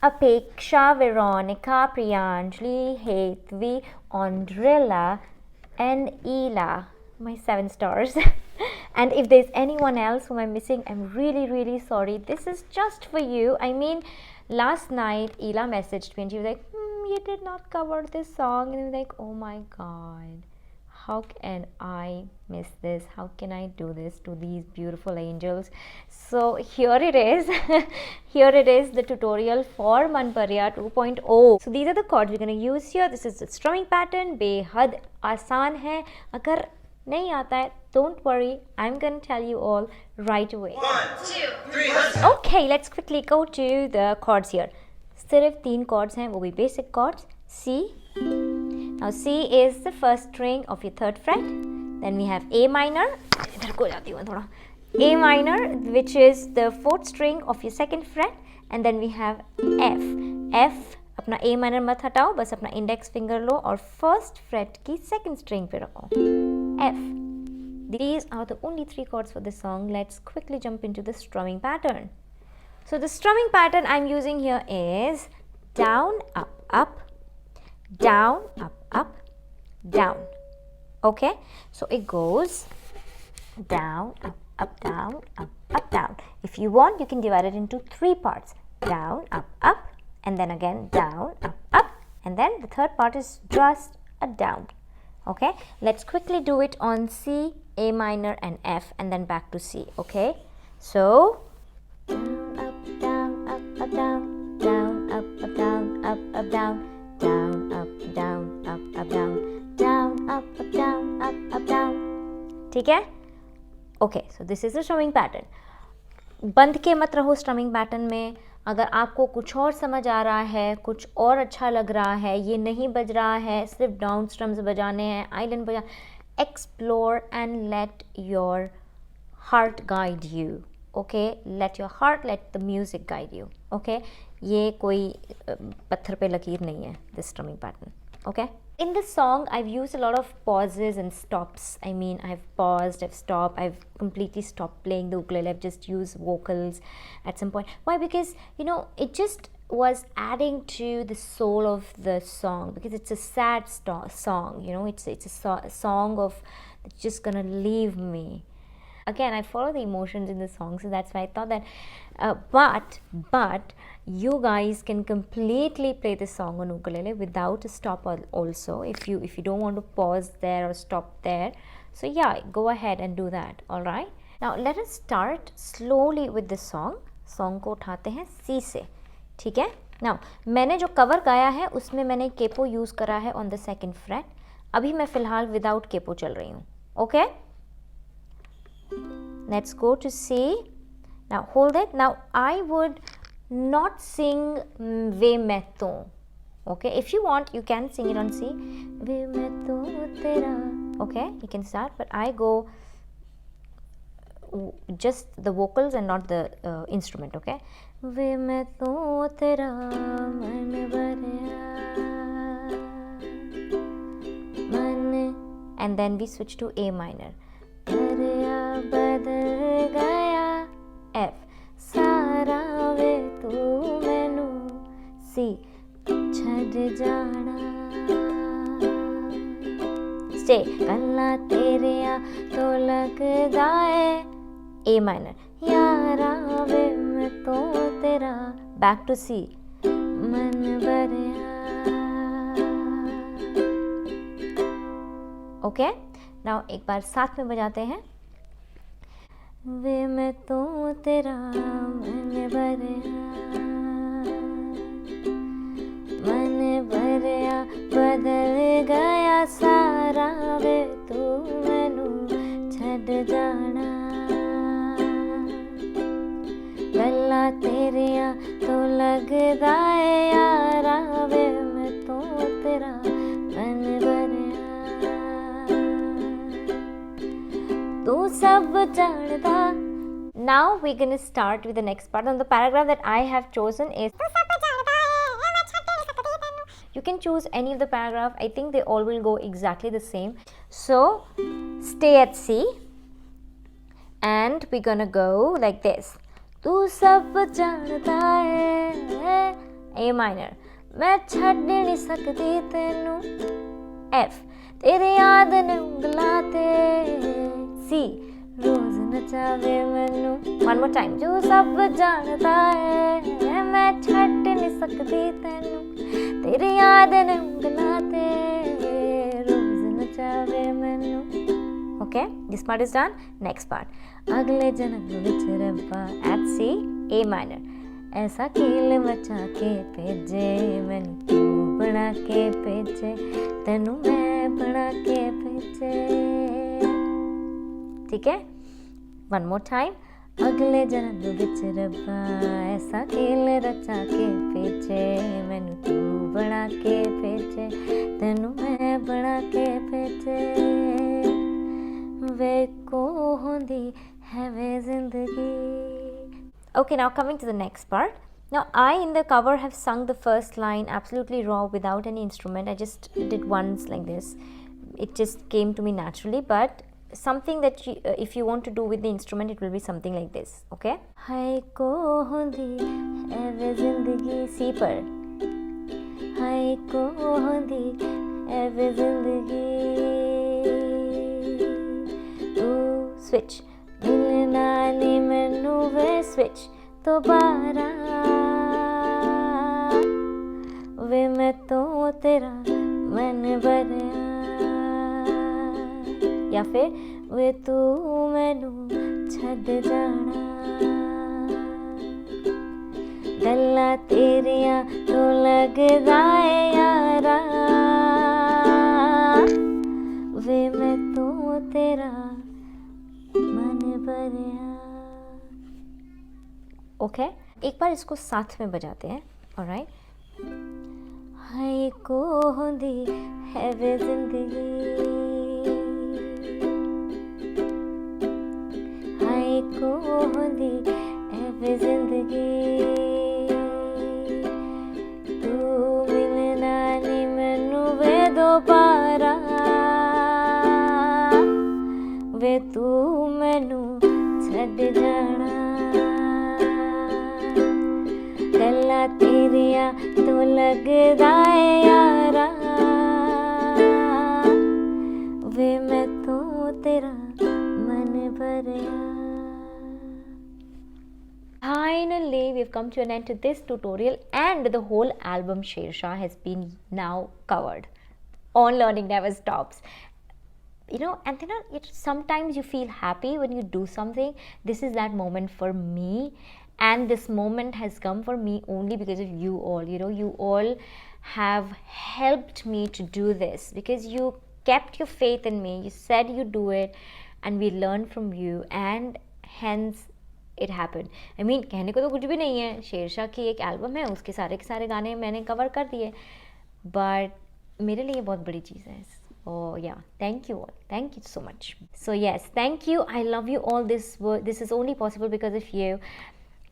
Apeksha, Veronica, Priyanjali, Hetvi, Andrilla, and Ela. My 7 stars. And if there's anyone else whom I'm missing, I'm really, really sorry. This is just for you. I mean, last night Ela messaged me and she was like, you did not cover this song. And I was like, oh my god, how can I miss this? How can I do this to these beautiful angels? So here it is. Here it is, the tutorial for Manparya 2.0. So these are the chords we're going to use here. This is the strumming pattern. बेहद आसान है. अगर नहीं आता है, don't worry, I'm going to tell you all right away. 1, 2, 3, let's go. Okay, let's quickly go to the chords here. सिर्फ 3 chords हैं, वो भी basic chords. C. Now C is the first string of your 3rd fret. Then we have A minor. इधर को जाती हूँ थोड़ा. A minor, which is the 4th string of your 2nd fret. And then we have F. F, अपना A minor मत हटाओ, बस अपना index finger लो और 1st fret की 2nd string पे रखो. F. These are the only 3 chords for this song. Let's quickly jump into the strumming pattern. So the strumming pattern I'm using here is down, up, up, down, up, up, down. Okay, so it goes down, up, down, up, down. If you want, you can divide it into 3 parts. Down, up, and then again down, up, and then the 3rd part is just a down. Okay, let's quickly do it on C, A minor and F, and then back to C. Okay, so down, up, down, up, down, down, up, down, up, down, down, up, down, up, down, down, up, down, up, down. ठीक है? Okay, so this is the strumming pattern. बंद के मत रहो strumming pattern में. अगर आपको कुछ और समझ आ रहा है, कुछ और अच्छा लग रहा है, ये नहीं बज रहा है, सिर्फ डाउन स्ट्रम्स बजाने हैं, आइलैंड बजा, explore and let your heart guide you. Okay, let your heart, let the music guide you. Okay, ये कोई पत्थर पे लकीर नहीं है, this strumming pattern. Okay, in this song I've used a lot of pauses and stops. I mean, I've paused, I've stopped, I've completely stopped playing the ukulele. I've just used vocals at some point. Why? Because, you know, it just was adding to the soul of the song, because it's a sad song, you know, it's a song of it's just gonna leave me. Again, I follow the emotions in the song, so that's why I thought that but you guys can completely play this song on ukulele without a stop also, if you don't want to pause there or stop there. So yeah, go ahead and do that. All right, now let us start slowly with the song को उठाते हैं C से. ठीक है? Now मैंने जो cover गाया है उसमें मैंने केपो यूज़ करा है on the 2nd fret. अभी मैं फ़िलहाल विदाउट केपो चल रही हूँ. Okay, let's go to C. Now hold it. Now I would not sing Ve मैं तो. Okay, if you want you can sing it on C. Ve मैं तो तेरा. Okay, you can start, but I go just the vocals and not the instrument. Okay, वे मैं तो तेरा मन भरिया मन, and then we switch to A minor. भरिया बदल गया F, सारा वे तू मैनू C, छड़ जाना stay, गल्ला तेरिया तो लगदा है A minor, यारा वे मैं तो तेरा, back to C, मन भरिया. Okay, now एक बार साथ में बजाते हैं. वे मैं तो तेरा मन भरिया बदल गया सारा वे तू मैनू छड़ जाना, गल्ला तेरिया तो लगदा है यारा वे मैं तो तेरा मन भरिया, तू सब जानदा. Now we're going to start with the next part. And the paragraph that I have chosen is, you can choose any of the paragraph. I think they all will go exactly the same. So stay at C and we're gonna go like this. तू सब जानता है, A minor, मैं छड़ नहीं सकती तेनू. F, तेरी याद ने उंगला ते. C, रोज नचावे मैनू. One more time. जो सब जानता है मैं छड़ नहीं सकती तेनू, तेरी याद ने उंगला ते, रोज नचावे मैनू. Okay, this part is done. Next part. अगले जन्म विच रब्बा at C, A minor. ऐसा खेल मचा के भेजे मैनू तू बना के भेजे, तेनू मैं बना के भेजे. ठीक है. One more time. अगले जन्म विच रब्बा ऐसा खेल रचा के भेजे मैनू तू बना के भेजे, तेनू मैं बना के भेजे. वे को होंदी है वे जिंदगी. Okay, now coming to the next part. Now I in the cover have sung the first line absolutely raw without any instrument. I just did once like this. It just came to me naturally, but something that you, if you want to do with the instrument, it will be something like this. Okay? Hai ko hondi hai ve zindagi. C par. Hai ko hondi hai ve zindagi. Switch. मिलना नी मैनू वे switch दोबारा, वे मैं तो तेरा मन भरिया. या फिर वे तू मैनू छड़ जाना, गल्लां तेरियां तो लगदा है यारा, वे मैं तो तेरा मन भरिया. ओके, एक बार इसको साथ में बजाते हैं. ऑलराइट. हाय को होंदी है वे जिंदगी, हाय को होंदी है वे जिंदगी, तू मिलना नी मैनू वे दोबारा, वे तू मैनू छड़ जाना, गल्लां तेरियां तो लगदा है यारा, वे मैं तो तेरा मन भरिया. Finally, we've come to an end to this tutorial, and the whole album Shershaah has been now covered on Learning Never Stops. You know, and then sometimes you feel happy when you do something. This is that moment for me, and this moment has come for me only because of you all. You know, you all have helped me to do this because you kept your faith in me. You said you do it, and we learned from you, and hence it happened. I mean, कहने को तो कुछ भी नहीं है. शेरशाह की एक album है, उसके सारे के सारे गाने मैंने कवर कर दिए, बट मेरे लिए बहुत बड़ी चीज़ है. Oh yeah, thank you all. Thank you so much. So yes, thank you. I love you all. This is only possible because of you.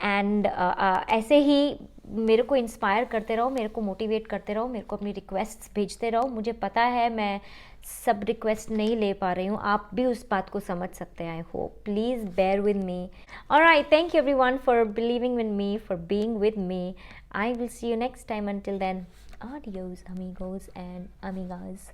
And ऐसे ही मेरे को इंस्पायर करते रहो, मेरे को मोटिवेट करते रहो, मेरे को अपनी रिक्वेस्ट्स भेजते रहो. मुझे पता है मैं सब रिक्वेस्ट नहीं ले पा रही हूँ, आप भी उस बात को समझ सकते हैं. I hope. Please bear with me. Alright, thank you everyone for believing in me, for being with me. I will see you next time. Until then, adios amigos and amigas.